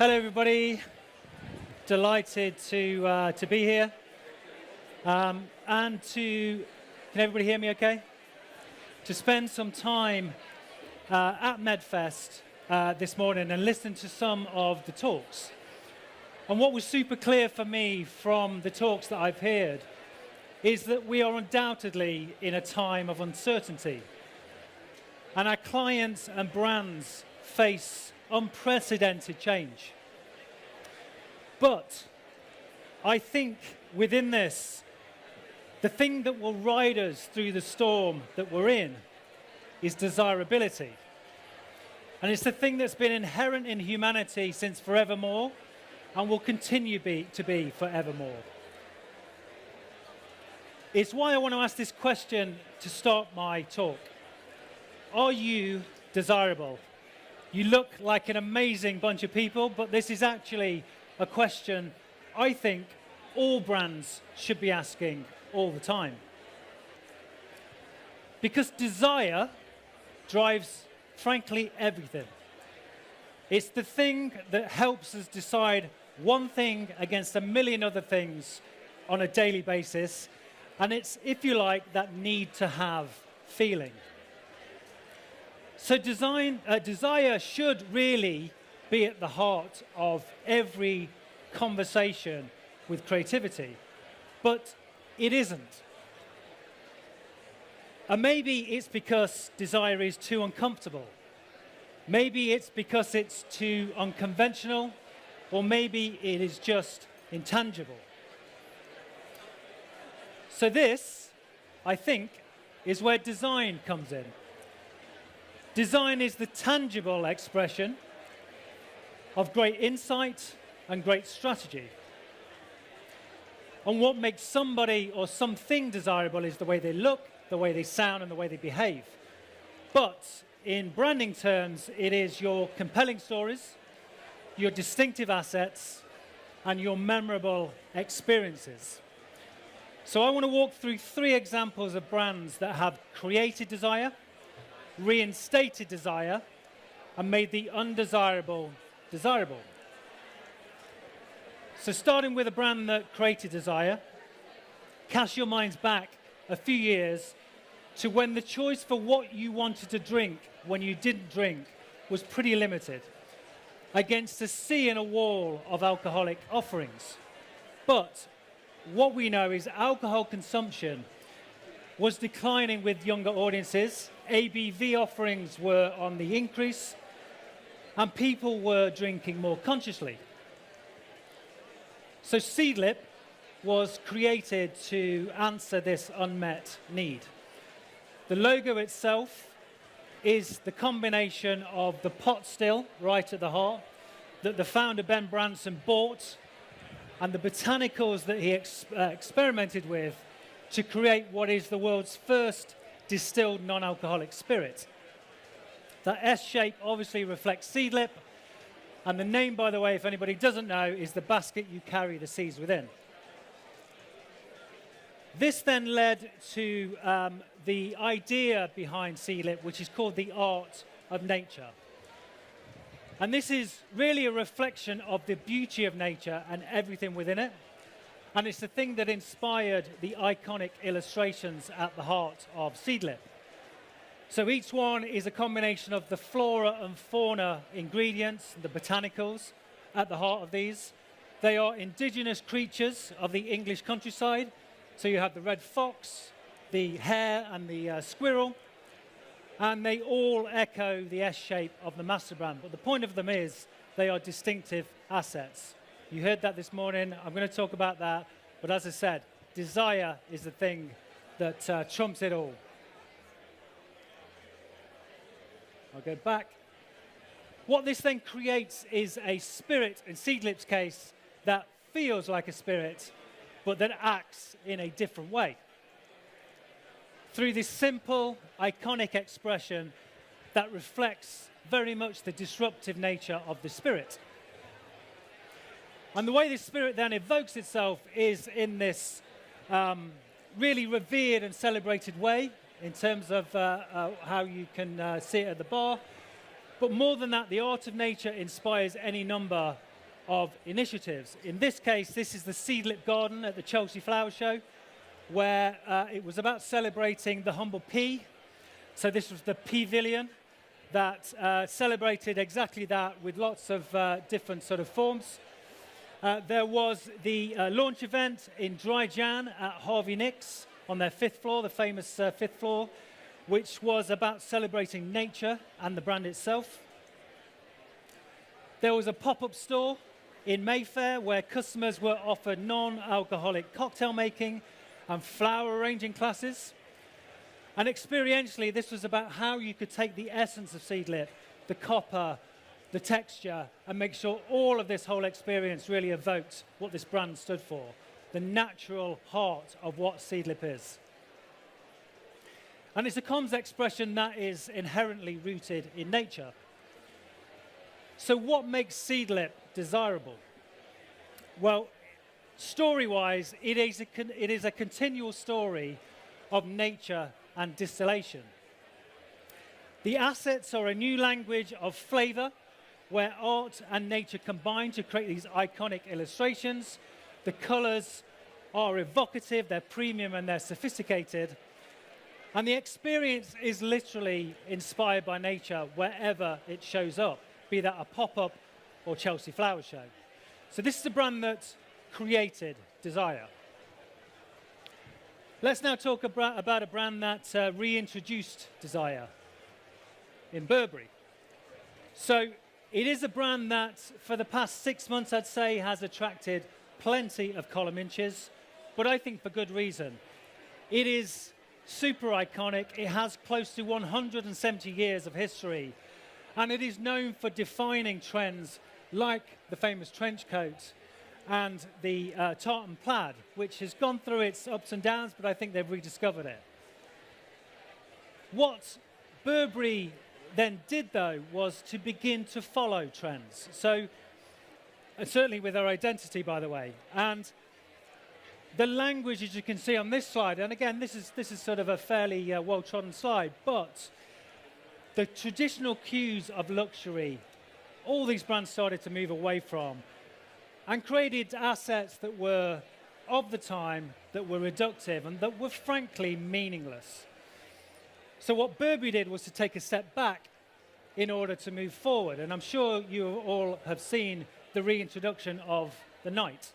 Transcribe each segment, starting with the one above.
Hello, everybody. Delighted to be here. Can everybody hear me okay? To spend some time at MedFest this morning and listen to some of the talks. And what was super clear for me from the talks that I've heard is that we are undoubtedly in a time of uncertainty. And our clients and brands face unprecedented change. But I think within this, the thing that will ride us through the storm that we're in is desirability. And it's the thing that's been inherent in humanity since forevermore and will continue to be forevermore. It's why I want to ask this question to start my talk. Are you desirable? You look like an amazing bunch of people, but this is actually a question I think all brands should be asking all the time. Because desire drives, frankly, everything. It's the thing that helps us decide one thing against a million other things on a daily basis, and it's, if you like, that need to have feeling. So desire should really be at the heart of every conversation with creativity, but it isn't. And maybe it's because desire is too uncomfortable. Maybe it's because it's too unconventional, or maybe it is just intangible. So this, I think, is where design comes in. Design is the tangible expression of great insight and great strategy. And what makes somebody or something desirable is the way they look, the way they sound, and the way they behave. But in branding terms, it is your compelling stories, your distinctive assets, and your memorable experiences. So I want to walk through 3 examples of brands that have created desire, reinstated desire, and made the undesirable desirable. So starting with a brand that created desire, cast your minds back a few years to when the choice for what you wanted to drink when you didn't drink was pretty limited, against a sea and a wall of alcoholic offerings. But what we know is alcohol consumption was declining with younger audiences, ABV offerings were on the increase, and people were drinking more consciously. So Seedlip was created to answer this unmet need. The logo itself is the combination of the pot still, right at the heart, that the founder Ben Branson bought, and the botanicals that he experimented with to create what is the world's first distilled non-alcoholic spirit. That S shape obviously reflects Seedlip, and the name, by the way, if anybody doesn't know, is the basket you carry the seeds within. This then led to the idea behind Seedlip, which is called the art of nature. And this is really a reflection of the beauty of nature and everything within it. And it's the thing that inspired the iconic illustrations at the heart of Seedlip. So each one is a combination of the flora and fauna ingredients, the botanicals at the heart of these. They are indigenous creatures of the English countryside. So you have the red fox, the hare, and the squirrel. And they all echo the S shape of the master brand. But the point of them is they are distinctive assets. You heard that this morning. I'm going to talk about that. But as I said, desire is the thing that trumps it all. I'll go back. What this then creates is a spirit, in Seedlip's case, that feels like a spirit, but that acts in a different way. Through this simple, iconic expression that reflects very much the disruptive nature of the spirit. And the way this spirit then evokes itself is in this really revered and celebrated way in terms of how you can see it at the bar. But more than that, the art of nature inspires any number of initiatives. In this case, this is the Seedlip Garden at the Chelsea Flower Show, where it was about celebrating the humble pea. So this was the pavilion that celebrated exactly that with lots of different sort of forms. There was the launch event in Dry Jan at Harvey Nicks on their 5th floor, the famous 5th floor, which was about celebrating nature and the brand itself. There was a pop-up store in Mayfair where customers were offered non-alcoholic cocktail making and flower arranging classes. And experientially, this was about how you could take the essence of Seedlip, the copper, the texture, and make sure all of this whole experience really evoked what this brand stood for, the natural heart of what Seedlip is. And it's a comms expression that is inherently rooted in nature. So what makes Seedlip desirable? Well, story-wise, it is a continual story of nature and distillation. The assets are a new language of flavor, where art and nature combine to create these iconic illustrations. The colors are evocative, they're premium, and they're sophisticated. And the experience is literally inspired by nature wherever it shows up, be that a pop-up or Chelsea Flower Show. So this is a brand that created desire. Let's now talk about a brand that reintroduced desire in Burberry. So it is a brand that, for the past 6 months, I'd say, has attracted plenty of column inches, but I think for good reason. It is super iconic. It has close to 170 years of history, and it is known for defining trends like the famous trench coat and the tartan plaid, which has gone through its ups and downs, but I think they've rediscovered it. What Burberry then did, though, was to begin to follow trends. So, certainly with their identity, by the way. And the language, as you can see on this slide, and again, this is sort of a fairly well-trodden slide, but the traditional cues of luxury, all these brands started to move away from and created assets that were of the time, that were reductive, and that were frankly meaningless. So what Burberry did was to take a step back in order to move forward. And I'm sure you all have seen the reintroduction of the Knight.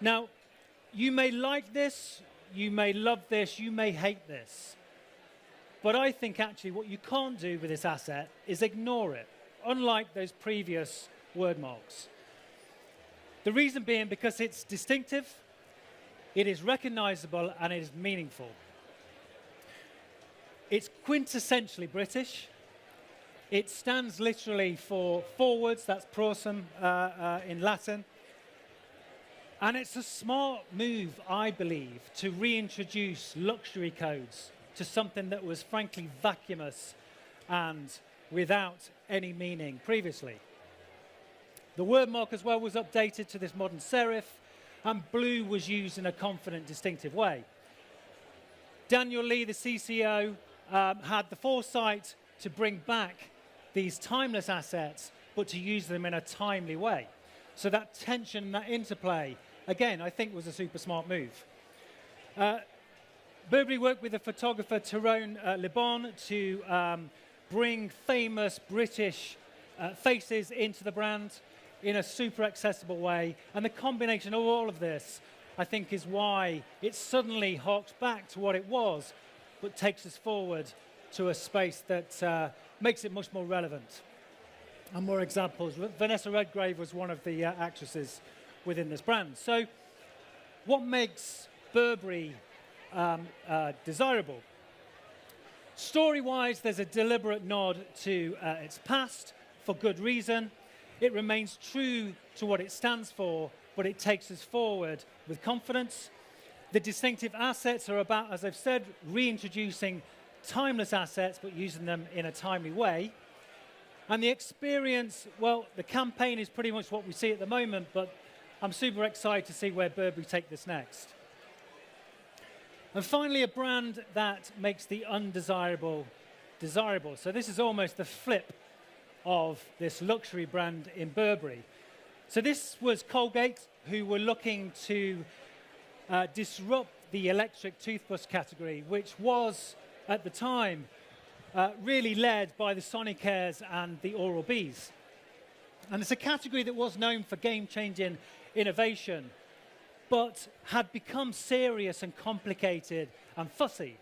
Now, you may like this, you may love this, you may hate this. But I think actually what you can't do with this asset is ignore it, unlike those previous word marks. The reason being because it's distinctive, it is recognizable, and it is meaningful. It's quintessentially British. It stands literally for forwards, that's prorsum in Latin. And it's a smart move, I believe, to reintroduce luxury codes to something that was frankly vacuous and without any meaning previously. The word mark as well was updated to this modern serif, and blue was used in a confident, distinctive way. Daniel Lee, the CCO, had the foresight to bring back these timeless assets, but to use them in a timely way. So that tension, that interplay, again, I think was a super smart move. Burberry worked with the photographer Tyrone Lebon to bring famous British faces into the brand in a super accessible way. And the combination of all of this, I think, is why it suddenly harks back to what it was, but takes us forward to a space that makes it much more relevant. And more examples. Vanessa Redgrave was one of the actresses within this brand. So what makes Burberry desirable? Story-wise, there's a deliberate nod to its past for good reason. It remains true to what it stands for, but it takes us forward with confidence. The distinctive assets are about, as I've said, reintroducing timeless assets, but using them in a timely way. And the experience, well, the campaign is pretty much what we see at the moment, but I'm super excited to see where Burberry take this next. And finally, a brand that makes the undesirable desirable. So this is almost the flip of this luxury brand in Burberry. So this was Colgate, who were looking to disrupt the electric toothbrush category, which was, at the time, really led by the Sonicares and the Oral-Bs. And it's a category that was known for game-changing innovation, but had become serious and complicated and fussy.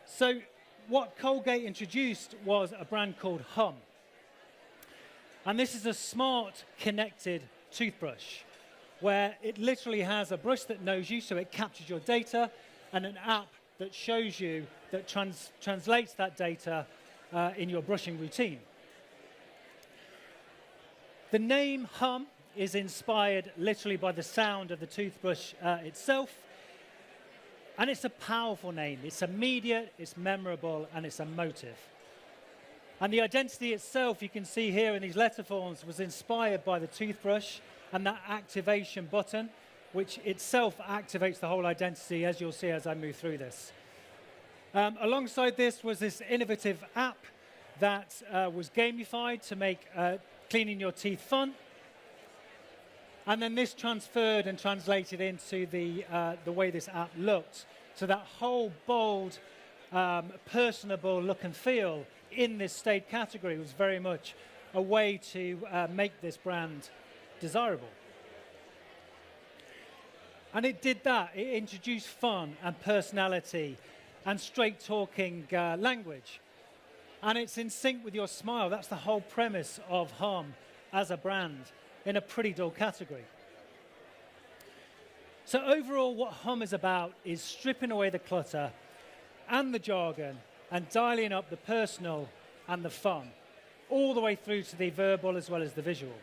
So what Colgate introduced was a brand called Hum. And this is a smart, connected toothbrush, where it literally has a brush that knows you, so it captures your data, and an app that shows you, that translates that data in your brushing routine. The name Hum is inspired literally by the sound of the toothbrush itself, and it's a powerful name. It's immediate, it's memorable, and it's emotive. And the identity itself, you can see here in these letter forms, was inspired by the toothbrush and that activation button, which itself activates the whole identity, as you'll see as I move through this. Alongside this was this innovative app that was gamified to make cleaning your teeth fun. And then this transferred and translated into the way this app looked. So that whole bold, personable look and feel in this staid category was very much a way to make this brand desirable. And it did that. It introduced fun and personality and straight-talking language. And it's in sync with your smile. That's the whole premise of Hum as a brand in a pretty dull category. So overall, what Hum is about is stripping away the clutter and the jargon and dialing up the personal and the fun, all the way through to the verbal as well as the visual.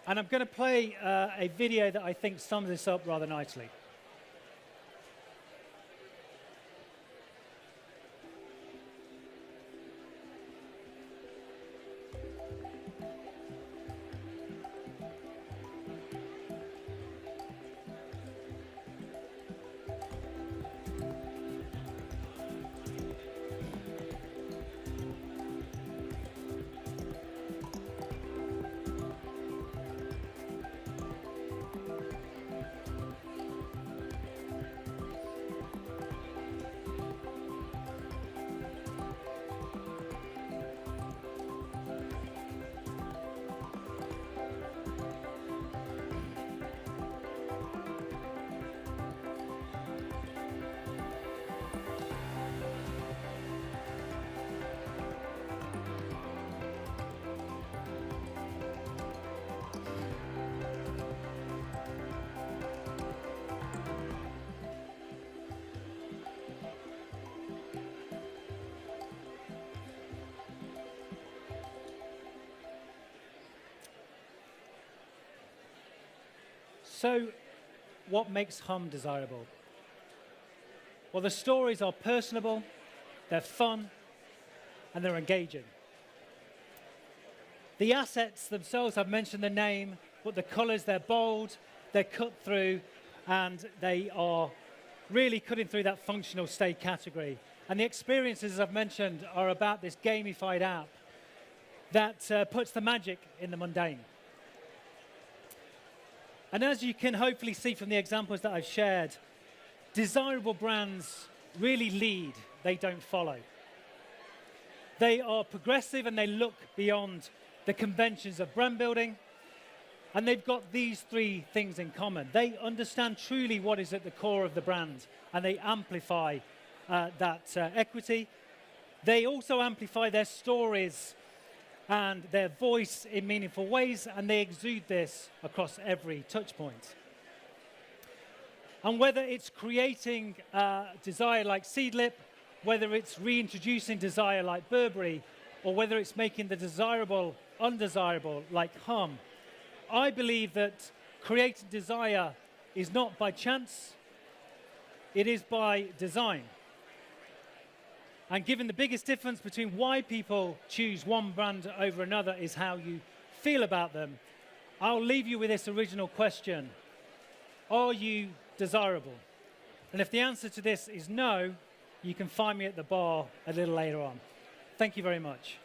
And I'm going to play a video that I think sums this up rather nicely. So, what makes Hum desirable? Well, the stories are personable, they're fun, and they're engaging. The assets themselves, I've mentioned the name, but the colors, they're bold, they're cut through, and they are really cutting through that functional state category. And the experiences, as I've mentioned, are about this gamified app that puts the magic in the mundane. And as you can hopefully see from the examples that I've shared, desirable brands really lead, they don't follow. They are progressive and they look beyond the conventions of brand building, and they've got these three things in common. They understand truly what is at the core of the brand, and they amplify that equity. They also amplify their stories and their voice in meaningful ways, and they exude this across every touch point. And whether it's creating desire like Seedlip, whether it's reintroducing desire like Burberry, or whether it's making the desirable undesirable like Hum, I believe that creating desire is not by chance, it is by design. And given the biggest difference between why people choose one brand over another is how you feel about them, I'll leave you with this original question. Are you desirable? And if the answer to this is no, you can find me at the bar a little later on. Thank you very much.